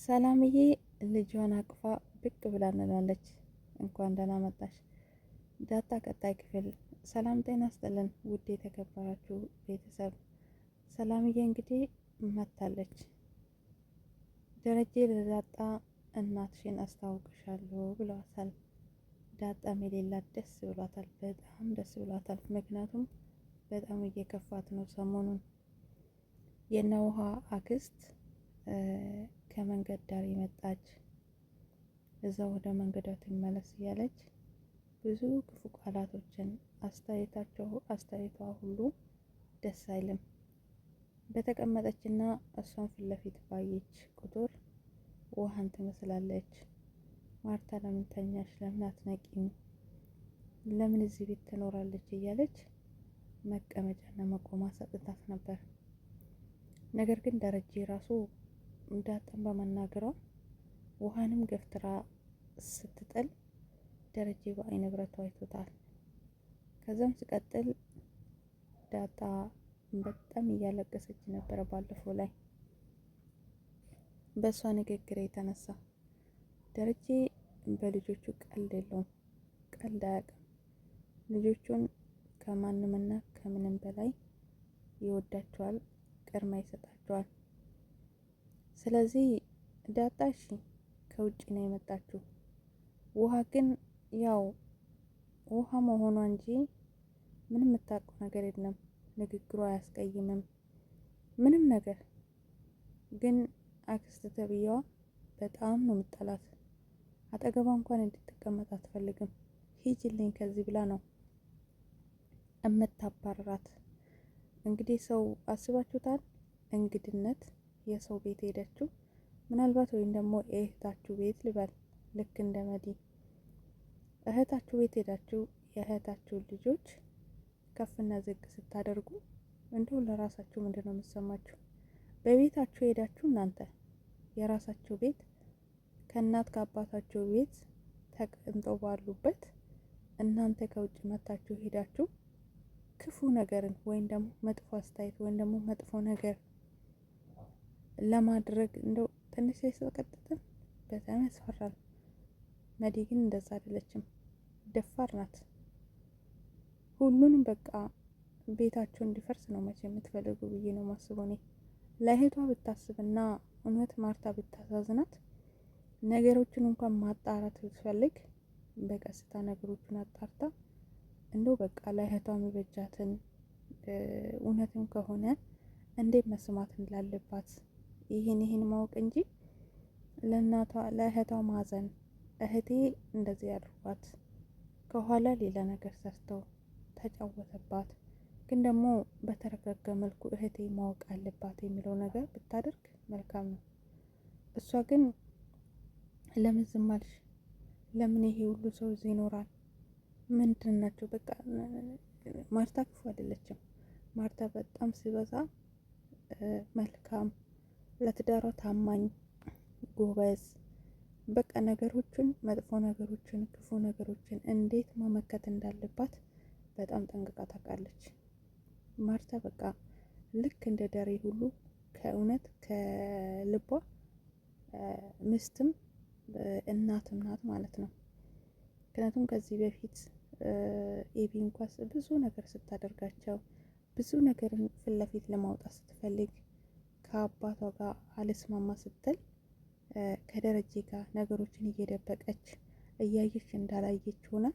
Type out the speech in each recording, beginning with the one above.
ሰላምዬ ልጇን አቅፋ ብቅ ብላ እንላለች። እንኳን ደህና መጣሽ ዳጣ። ቀጣይ ክፍል። ሰላም ጤና ይስጥልን ውድ የተከበራችሁ ቤተሰብ። ሰላምዬ እንግዲህ መታለች። ደረጀ ለዳጣ እናትሽን አስታውቅሻለሁ ብለዋታል። ዳጣም የሌላት ደስ ብሏታል፣ በጣም ደስ ብሏታል። ምክንያቱም በጣም እየከፋት ነው ሰሞኑን። የነውሃ አክስት ከመንገድ ዳር የመጣች እዛ ወደ መንገዷ ትመለስ እያለች ብዙ ክፉ ቃላቶችን አስተያየቷ ሁሉ ደስ አይልም። በተቀመጠችና እሷን ፊት ለፊት ባየች ቁጥር ውሃን ትመስላለች። ማርታ ለምን ተኛሽ? ለምን አትነቂም? ለምን እዚህ ቤት ትኖራለች? እያለች መቀመጫና መቆማ ሰጥታት ነበር። ነገር ግን ደረጀ ራሱ ዳጣን በመናገሯ ውሃንም ገፍትራ ስትጥል ደረጀ በአይነ ብረቱ አይቶታል። ከዛም ሲቀጥል ዳጣ በጣም እያለቀሰች ነበረ። ባለፈው ላይ በእሷ ንግግር የተነሳ ደረጀ በልጆቹ ቀልድ የለውም፣ ቀልድ አያውቅም። ልጆቹን ከማንምና ከምንም በላይ ይወዳቸዋል፣ ቅድሚያ ይሰጣቸዋል። ስለዚህ ዳጣ እሺ ከውጭ ነው የመጣችው። ውሃ ግን ያው ውሃ መሆኗ እንጂ ምንም የምታውቀው ነገር የለም። ንግግሯ አያስቀይምም ምንም ነገር። ግን አክስት ተብዬዋ በጣም ነው የምጠላት። አጠገቧ እንኳን እንድትቀመጥ አትፈልግም። ሂጅልኝ ከዚህ ብላ ነው እምታባረራት። እንግዲህ ሰው አስባችሁታል? እንግድነት የሰው ቤት ሄደችው ምናልባት ወይም ደግሞ እህታችሁ ቤት ልበል፣ ልክ እንደ መዲ እህታችሁ ቤት ሄዳችሁ የእህታችሁን ልጆች ከፍና ዝቅ ስታደርጉ እንደው ለራሳችሁ ምንድን ነው የምትሰማችሁ? በቤታችሁ ሄዳችሁ እናንተ የራሳችሁ ቤት ከእናት ከአባታችሁ ቤት ተቀምጠው ባሉበት እናንተ ከውጭ መታችሁ ሄዳችሁ ክፉ ነገርን ወይም ደግሞ መጥፎ አስተያየት ወይም ደግሞ መጥፎ ነገር ለማድረግ እንደው ትንሽ አይሰቀጥጥም? በጣም ያስፈራል። መዲ ግን እንደዛ አይደለችም፣ ደፋር ናት። ሁሉንም በቃ ቤታቸው እንዲፈርስ ነው መቼ የምትፈልጉ ብዬ ነው ማስበው እኔ። ለእህቷ ብታስብና እውነት ማርታ ብታሳዝናት ነገሮችን እንኳን ማጣራት ብትፈልግ በቀስታ ነገሮችን አጣርታ እንደው በቃ ለእህቷ የሚበጃትን እውነትም ከሆነ እንዴት መስማት እንዳለባት ይህን ማወቅ እንጂ ለእናቷ ለእህቷ ማዘን፣ እህቴ እንደዚህ ያድርጓት ከኋላ ሌላ ነገር ሰርተው ተጫወተባት፣ ግን ደግሞ በተረጋጋ መልኩ እህቴ ማወቅ አለባት የሚለው ነገር ብታደርግ መልካም ነው። እሷ ግን ለምን ዝም አልሽ? ለምን ይሄ ሁሉ ሰው እዚህ ይኖራል? ምንድን ናቸው? በቃ ማርታ ክፉ አይደለችም። ማርታ በጣም ሲበዛ መልካም፣ ለትዳሯ ታማኝ፣ ጎበዝ፣ በቃ ነገሮችን መጥፎ ነገሮችን ክፉ ነገሮችን እንዴት መመከት እንዳለባት በጣም ጠንቅቃ ታውቃለች። ማርታ በቃ ልክ እንደ ደሬ ሁሉ ከእውነት ከልቧ ምስትም እናትም ናት ማለት ነው። ምክንያቱም ከዚህ በፊት ኤቢ እንኳን ብዙ ነገር ስታደርጋቸው ብዙ ነገርን ፊት ለፊት ለማውጣት ስትፈልግ ከአባቷ ጋር አልስማማ ስትል ከደረጀ ጋር ነገሮችን እየደበቀች እያየች እንዳላየች ሆና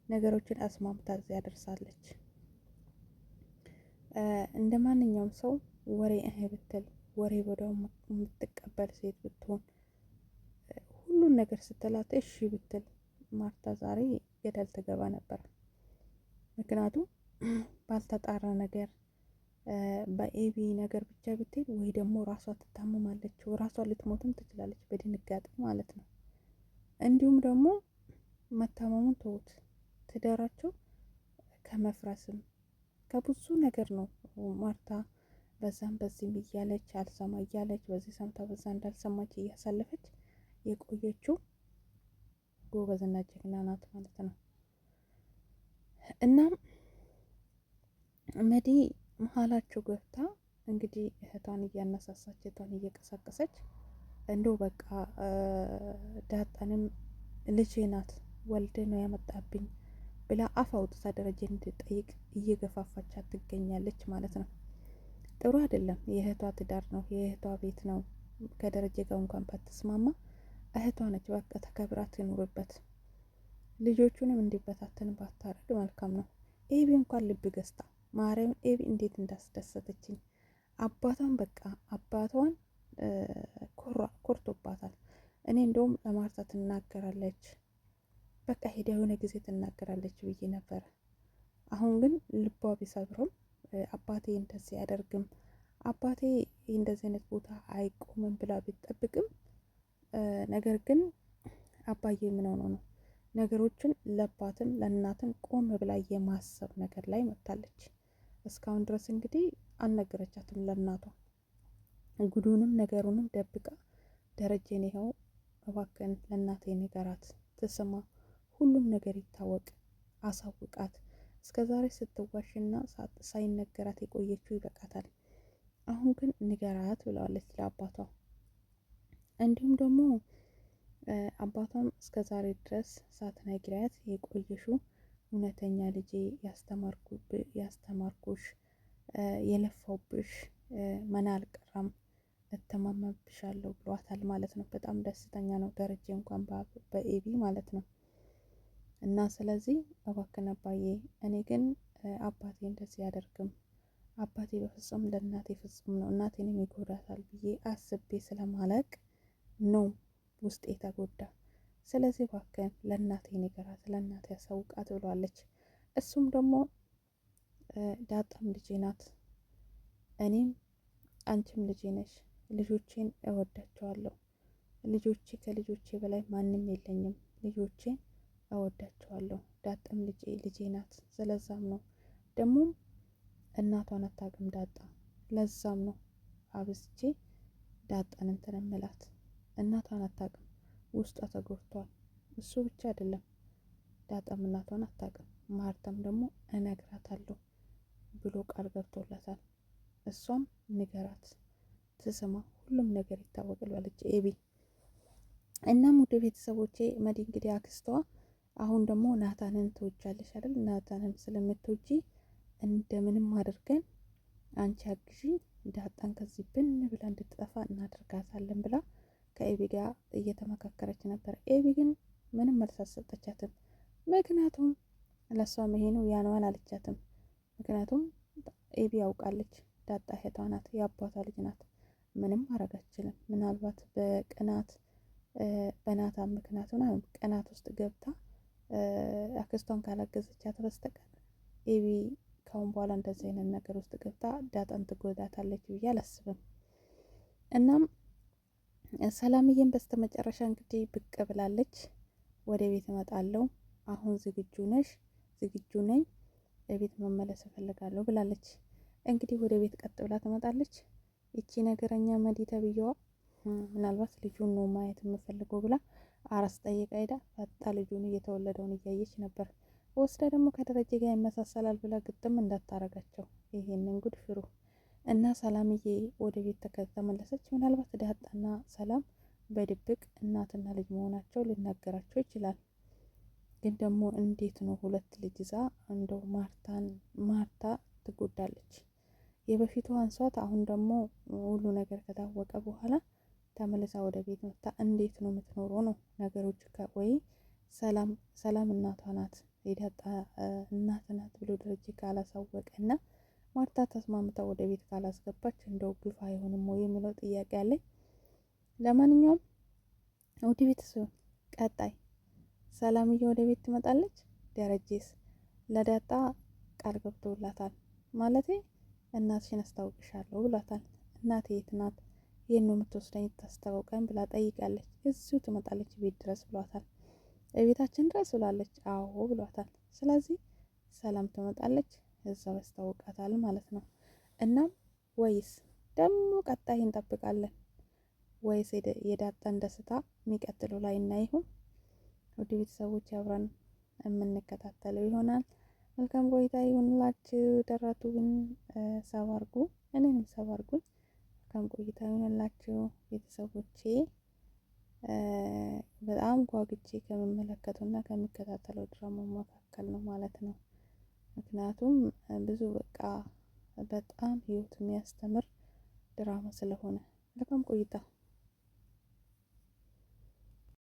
ነገሮችን አስማምታ እዚያ ደርሳለች። እንደ ማንኛውም ሰው ወሬ ብትል ወሬ ወዲያው የምትቀበል ሴት ብትሆን ሁሉን ነገር ስትላት እሺ ብትል ማርታ ዛሬ ገደል ትገባ ነበር። ምክንያቱም ባልተጣራ ነገር በኤቢ ነገር ብቻ ብትሄድ ወይ ደግሞ ራሷ ትታመማለች፣ ራሷ ልትሞትም ትችላለች በድንጋጤ ማለት ነው። እንዲሁም ደግሞ መታመሙን ተውት፣ ትዳራቸው ከመፍረስም ከብዙ ነገር ነው ማርታ በዛም በዚህም እያለች አልሰማ እያለች በዚህ ሰምታ በዛ እንዳልሰማች እያሳለፈች የቆየችው ጎበዝና ጀግና ናት ማለት ነው። እናም መዲ መሀላቸው ገብታ እንግዲህ እህቷን እያነሳሳች እህቷን እየቀሰቀሰች እንደው በቃ ዳጣንም ልጄ ናት ወልድ ነው ያመጣብኝ ብላ አፍ አውጥታ ደረጀ እንድጠይቅ እየገፋፋቻት ትገኛለች ማለት ነው። ጥሩ አይደለም። የእህቷ ትዳር ነው፣ የእህቷ ቤት ነው። ከደረጀ ጋር እንኳን ባትስማማ እህቷ ነች። በቃ ተከብራ ትኑርበት። ልጆቹንም እንዲበታተን ባታረግ መልካም ነው። ኤቢ እንኳን ልብ ገዝታ ማርያምን፣ ኤቢ እንዴት እንዳስደሰተችኝ። አባቷን በቃ አባቷን ኮርቶባታል። እኔ እንደውም ለማርታ ትናገራለች፣ በቃ ሄዳ የሆነ ጊዜ ትናገራለች ብዬ ነበረ። አሁን ግን ልቧ ቢሰብርም አባቴ እንደዚህ አያደርግም፣ አባቴ እንደዚህ አይነት ቦታ አይቆምም ብላ ቢጠብቅም ነገር ግን አባዬ ምን ሆኖ ነው ነገሮችን ለአባትም ለእናትም ቆም ብላ የማሰብ ነገር ላይ መጥታለች። እስካሁን ድረስ እንግዲህ አልነገረቻትም ለእናቷ። ጉዱንም ነገሩንም ደብቃ ደረጀን ይኸው እባክህን ለእናቴ ንገራት ትስማ፣ ሁሉም ነገር ይታወቅ፣ አሳውቃት። እስከ ዛሬ ስትዋሽና ሳይነገራት የቆየችው ይበቃታል። አሁን ግን ንገራት ብለዋለች ለአባቷ። እንዲሁም ደግሞ አባቷም እስከ ዛሬ ድረስ ሳትነግሪያት የቆየሽው እውነተኛ ልጄ ያስተማርኩሽ የለፋውብሽ መና አልቀራም እተማመንብሻለሁ ብሏታል ማለት ነው። በጣም ደስተኛ ነው ደረጀ እንኳን በኤቢ ማለት ነው። እና ስለዚህ እባክህን አባዬ፣ እኔ ግን አባቴ እንደዚህ አያደርግም፣ አባቴ በፍጹም ለእናቴ ፍጹም ነው፣ እናቴንም ይጎዳታል ብዬ አስቤ ስለማለቅ ነው ውስጥ የተጎዳ። ስለዚህ እባክህን ለእናቴ ንገራት፣ ለእናቴ ያሳውቃት ብሏለች። እሱም ደግሞ ዳጣም ልጄ ናት፣ እኔም አንቺም ልጄ ነሽ፣ ልጆቼን እወዳቸዋለሁ፣ ልጆቼ ከልጆቼ በላይ ማንም የለኝም፣ ልጆቼን እወዳቸዋለሁ፣ ዳጣም ልጄ ናት። ስለዛም ነው ደግሞም እናቷን አታውቅም ዳጣ፣ ለዛም ነው አብዝቼ ዳጣን እንትን እምላት። እናቷን አታውቅም፣ ውስጧ ተጎድቷል። እሱ ብቻ አይደለም ዳጣም እናቷን አታውቅም፣ ማርታም ደግሞ እነግራታለሁ ብሎ ቃል ገብቶላታል። እሷም ንገራት ትስማ፣ ሁሉም ነገር ይታወቃል ባለች ኤቢ። እናም ውድ ቤተሰቦቼ መዲ እንግዲህ አክስቷ አሁን ደግሞ ናታንን ትወጃለሽ አይደል? ናታንን ስለምትወጂ እንደምንም አድርገን አንቺ አግዢ ዳጣን ከዚህ ብን ብላ እንድትጠፋ እናደርጋታለን ብላ ከኤቢ ጋር እየተመካከረች ነበር። ኤቢ ግን ምንም መልስ አልሰጠቻትም። ምክንያቱም ለእሷም ይሄ ነው ያነዋን አለቻትም። ምክንያቱም ኤቢ ያውቃለች ዳጣ እህቷ ናት፣ የአባቷ ልጅ ናት። ምንም ማድረግ አትችልም። ምናልባት በናታን ምክንያት ሆና ቅናት ውስጥ ገብታ አክስቷን ካላገዘቻት በስተቀር ኤቢ ካሁን በኋላ እንደዚህ አይነት ነገር ውስጥ ገብታ ዳጣን ትጎዳታለች ብዬ አላስብም። እናም ሰላምዬን በስተመጨረሻ እንግዲህ ብቅ ብላለች። ወደ ቤት እመጣለሁ፣ አሁን ዝግጁ ነሽ? ዝግጁ ነኝ፣ ቤት መመለስ እፈልጋለሁ ብላለች። እንግዲህ ወደ ቤት ቀጥ ብላ ትመጣለች። ይቺ ነገረኛ መዲ ተብዬዋ ምናልባት ልጁን ነው ማየት የምፈልገው ብላ አራስ ጠይቃ ሄዳ ፈጣ ልጁን እየተወለደውን እያየች ነበር። ወስዳ ደግሞ ከደረጀ ጋር ይመሳሰላል ብላ ግጥም እንዳታረጋቸው። ይሄንን ጉድ ፍሩ። እና ሰላምዬ ወደ ቤት ተመለሰች። ምናልባት ዳጣና ሰላም በድብቅ እናትና ልጅ መሆናቸው ሊናገራቸው ይችላል። ግን ደግሞ እንዴት ነው ሁለት ልጅ ይዛ እንደው ማርታ ትጎዳለች። የበፊቱ አንሷት፣ አሁን ደግሞ ሁሉ ነገር ከታወቀ በኋላ ተመልሳ ወደ ቤት መጣ። እንዴት ነው የምትኖረው ነው ነገሮች። ወይ ሰላም እናቷ ናት የዳጣ እናት ናት ብሎ ደረጀ ካላሳወቀ እና ማርታ ተስማምታ ወደ ቤት ካላስገባች እንደው ግፍ አይሆንም ወይ የሚለው ጥያቄ አለኝ። ለማንኛውም ወደ ቤት ቀጣይ ሰላምዬ ወደ ቤት ትመጣለች። ደረጀስ ለዳጣ ቃል ገብቶላታል። ማለቴ እናትሽን አስታውቅሻለሁ ብሏታል። እናቴ የት ናት? ይህን ነው የምትወስደኝ ታስታውቀን ብላ ጠይቃለች። እዚሁ ትመጣለች ቤት ድረስ ብሏታል። ቤታችን ድረስ ብላለች። አዎ ብሏታል። ስለዚህ ሰላም ትመጣለች፣ እዛው ያስታውቃታል ማለት ነው። እናም ወይስ ደግሞ ቀጣይ እንጠብቃለን ወይስ የዳጣን ደስታ የሚቀጥለው ላይ እና ይሁን ወደ ቤተሰቦች አብረን የምንከታተለው ይሆናል። መልካም ቆይታ ይሁንላችሁ። ደራቱን ሰብ አድርጉ፣ እኔንም ሰብ አድርጉ። መልካም ቆይታ ይሁንላችሁ ቤተሰቦቼ። በጣም ጓጉቼ ከምመለከተውና ከሚከታተለው ድራማ መካከል ነው ማለት ነው። ምክንያቱም ብዙ በቃ በጣም ህይወት የሚያስተምር ድራማ ስለሆነ። መልካም ቆይታ